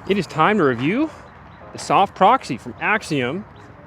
It is time to review the soft proxy from Axiom.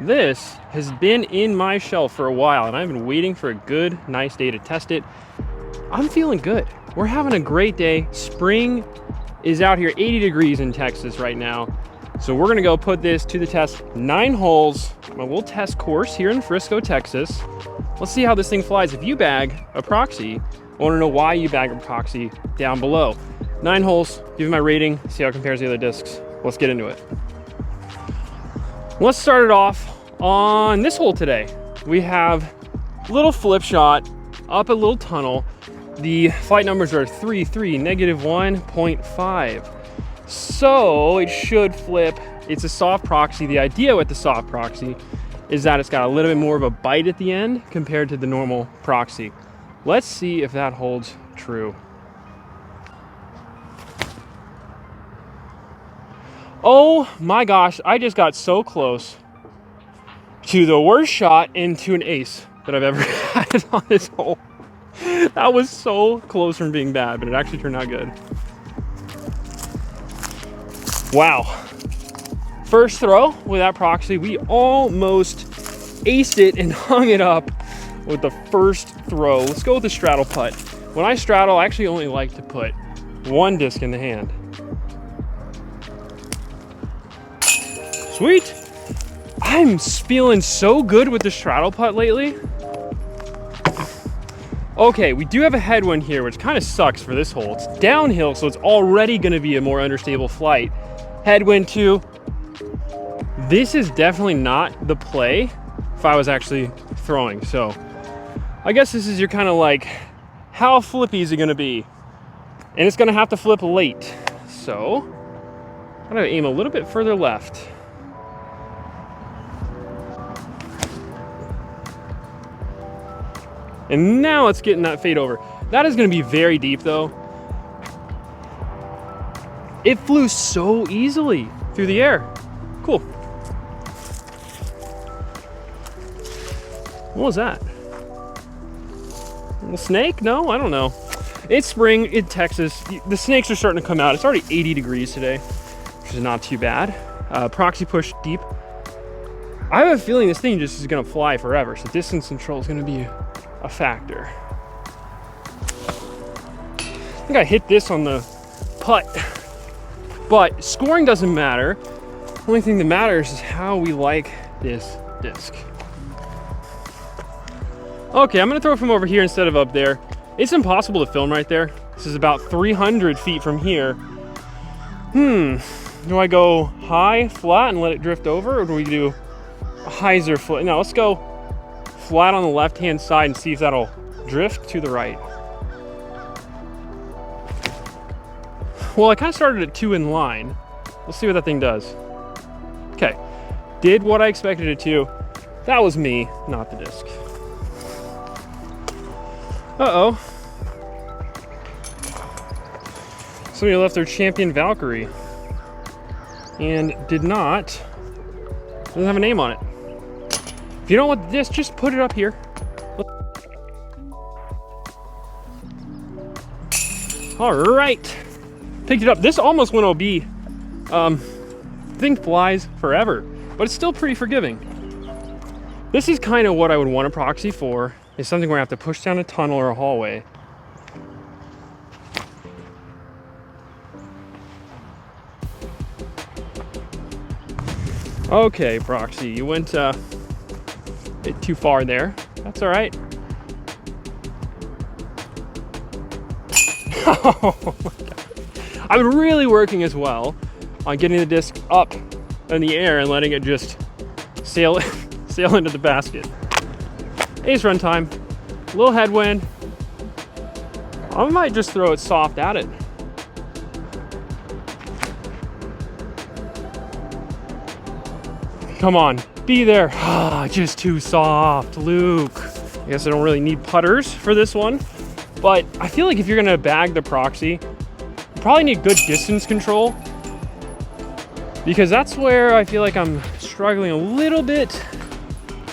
This has been in my shelf for a while and I've been waiting for a good, nice day to test it. I'm feeling good. We're having a great day. Spring is out here, 80 degrees in Texas right now. So we're gonna go put this to the test. 9 holes, my little test course here in Frisco, Texas. Let's see how this thing flies. If you bag a proxy, I wanna know why you bag a proxy down below. 9 holes, give me my rating, see how it compares to the other discs. Let's get into it. Let's start it off on this hole today. We have a little flip shot up a little tunnel. The flight numbers are 3, 3, negative 1.5. So it should flip. It's a soft proxy. The idea with the soft proxy is that it's got a little bit more of a bite at the end compared to the normal proxy. Let's see if that holds true. Oh my gosh, I just got so close to the worst shot into an ace that I've ever had on this hole. That was so close from being bad, but it actually turned out good. Wow. First throw with that proxy, we almost aced it and hung it up with the first throw. Let's go with the straddle putt. When I straddle, I actually only like to put one disc in the hand. Sweet. I'm feeling so good with the straddle putt lately. Okay, we do have a headwind here, which kind of sucks for this hole. It's downhill, so it's already gonna be a more understable flight. Headwind too. This is definitely not the play if I was actually throwing. So I guess this is your kind of like, how flippy is it gonna be? And it's gonna have to flip late. So I'm gonna aim a little bit further left. And now it's getting that fade over. That is gonna be very deep though. It flew so easily through the air. Cool. What was that? A little snake? No, I don't know. It's spring in Texas. The snakes are starting to come out. It's already 80 degrees today, which is not too bad. Proxy push deep. I have a feeling this thing just is gonna fly forever, so distance control is gonna be a factor. I think I hit this on the putt, but scoring doesn't matter. The only thing that matters is how we like this disc. Okay, I'm gonna throw it from over here instead of up there. It's impossible to film right there. This is about 300 feet from here. Do I go high, flat, and let it drift over, or do we do a hyzer flip? No, let's go flat on the left-hand side and see if that'll drift to the right. Well, I kind of started at 2 in line. Let's see what that thing does. Okay, did what I expected it to. That was me, not the disc. Uh-oh. Somebody left their champion Valkyrie and doesn't have a name on it. If you don't want this, just put it up here. All right, picked it up. This almost went OB. Thing flies forever, but it's still pretty forgiving. This is kind of what I would want a proxy for, is something where I have to push down a tunnel or a hallway. Okay, proxy, you went bit too far there. That's all right. Oh my God. I've been really working as well on getting the disc up in the air and letting it just sail into the basket. Ace run time, a little headwind. I might just throw it soft at it. Come on, be there. Ah, just too soft, Luke. I guess I don't really need putters for this one, but I feel like if you're gonna bag the proxy, you probably need good distance control, because that's where I feel like I'm struggling a little bit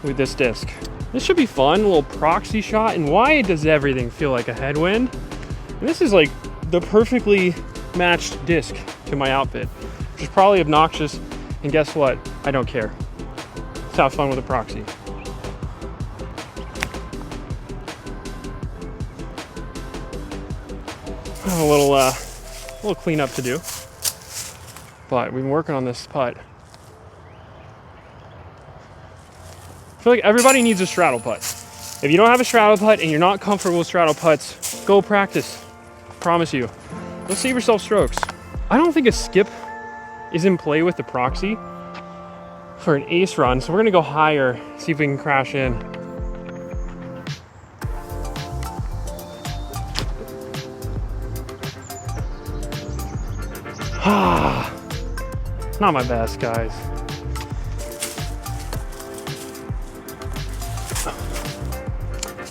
with this disc. This should be fun, a little proxy shot. And why does everything feel like a headwind? And this is like the perfectly matched disc to my outfit. which is probably obnoxious. And guess what? I don't care. Let's have fun with the Proxy. I have a little cleanup to do, but we've been working on this putt. I feel like everybody needs a straddle putt. If you don't have a straddle putt and you're not comfortable with straddle putts, go practice. I promise you. Go save yourself strokes. I don't think a skip is in play with the Proxy for an ace run, so we're gonna go higher, see if we can crash in. Not my best, guys.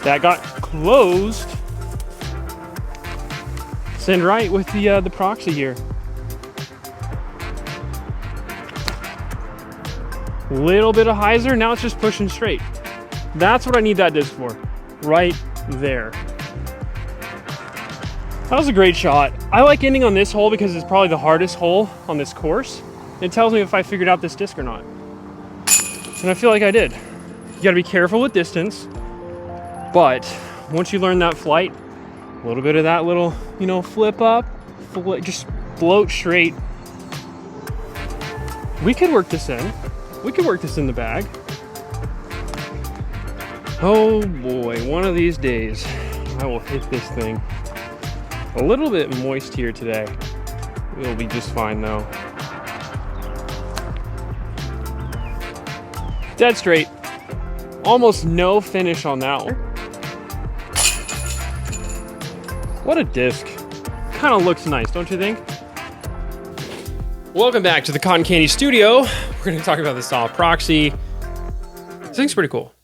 That got closed. Send right with the Proxy here. Little bit of hyzer, now it's just pushing straight. That's what I need that disc for, right there. That was a great shot. I like ending on this hole because it's probably the hardest hole on this course. It tells me if I figured out this disc or not. And I feel like I did. You gotta be careful with distance, but once you learn that flight, a little bit of that little, you know, flip up, just float straight. We could work this in. We could work this in the bag. Oh boy, one of these days, I will hit this thing. A little bit moist here today. We'll be just fine though. Dead straight. Almost no finish on that one. What a disc. Kind of looks nice, don't you think? Welcome back to the Cotton Candy Studio. We're going to talk about the soft Proxy. This thing's pretty cool.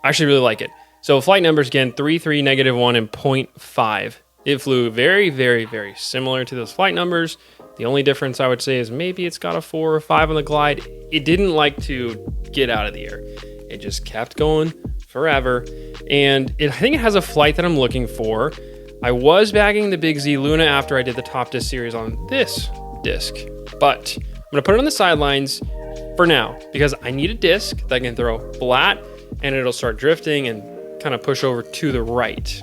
I actually really like it. So flight numbers again, 3, 3, -1, and 0.5. It flew very, very, very similar to those flight numbers. The only difference I would say is maybe it's got a 4 or 5 on the glide. It didn't like to get out of the air. It just kept going forever. And I think it has a flight that I'm looking for. I was bagging the Big Z Luna after I did the top disc series on this disc, but I'm gonna put it on the sidelines for now because I need a disc that I can throw flat and it'll start drifting and kind of push over to the right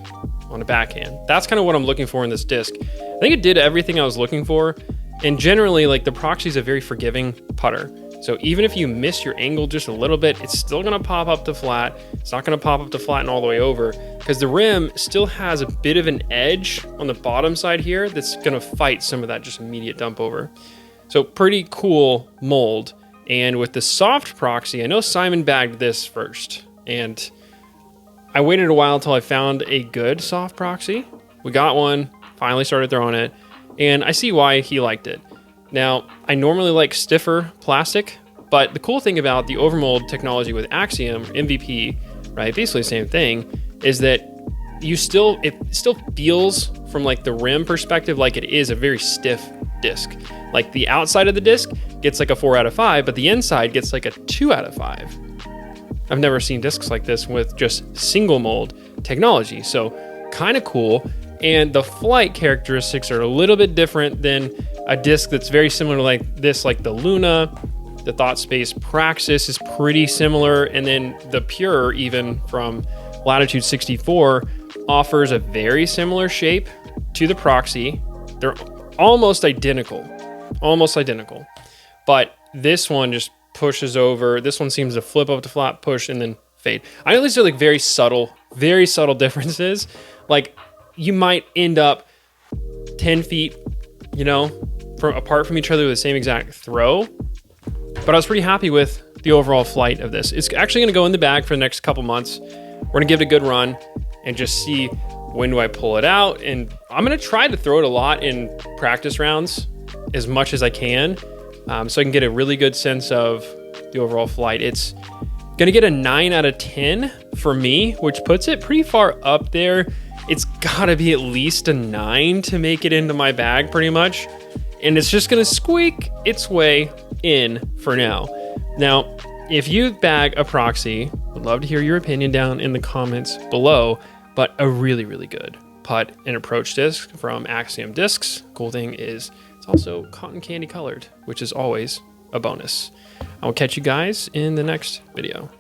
on the backhand. That's kind of what I'm looking for in this disc. I think it did everything I was looking for. And generally, like, the Proxy is a very forgiving putter. So even if you miss your angle just a little bit, it's still gonna pop up to flat. It's not gonna pop up to flat and all the way over because the rim still has a bit of an edge on the bottom side here that's gonna fight some of that just immediate dump over. So pretty cool mold. And with the soft Proxy, I know Simon bagged this first. And I waited a while until I found a good soft Proxy. We got one, finally started throwing it. And I see why he liked it. Now, I normally like stiffer plastic, but the cool thing about the overmold technology with Axiom, MVP, right, basically the same thing, is that it still feels from like the rim perspective like it is a very stiff disc. Like the outside of the disc gets like a 4 out of 5, but the inside gets like a 2 out of 5. I've never seen discs like this with just single mold technology, so kind of cool. And the flight characteristics are a little bit different than a disc that's very similar to like this, like the Luna. The Thought Space Praxis is pretty similar. And then the Pure, even from Latitude 64, offers a very similar shape to the Proxy. They're almost identical. But this one just pushes over. This one seems to flip up to flat, push, and then fade. I know these are like very subtle differences. Like, you might end up 10 feet, you know, apart from each other with the same exact throw. But I was pretty happy with the overall flight of this. It's actually gonna go in the bag for the next couple months. We're gonna give it a good run and just see when do I pull it out. And I'm gonna try to throw it a lot in practice rounds as much as I can, so I can get a really good sense of the overall flight. It's gonna get a 9 out of 10 for me, which puts it pretty far up there. It's gotta be at least a 9 to make it into my bag pretty much. And it's just gonna squeak its way in for now. Now, if you bag a Proxy, would love to hear your opinion down in the comments below, but a really, really good putt and approach disc from Axiom Discs. Cool thing is it's It's also cotton candy colored, which is always a bonus. I will catch you guys in the next video.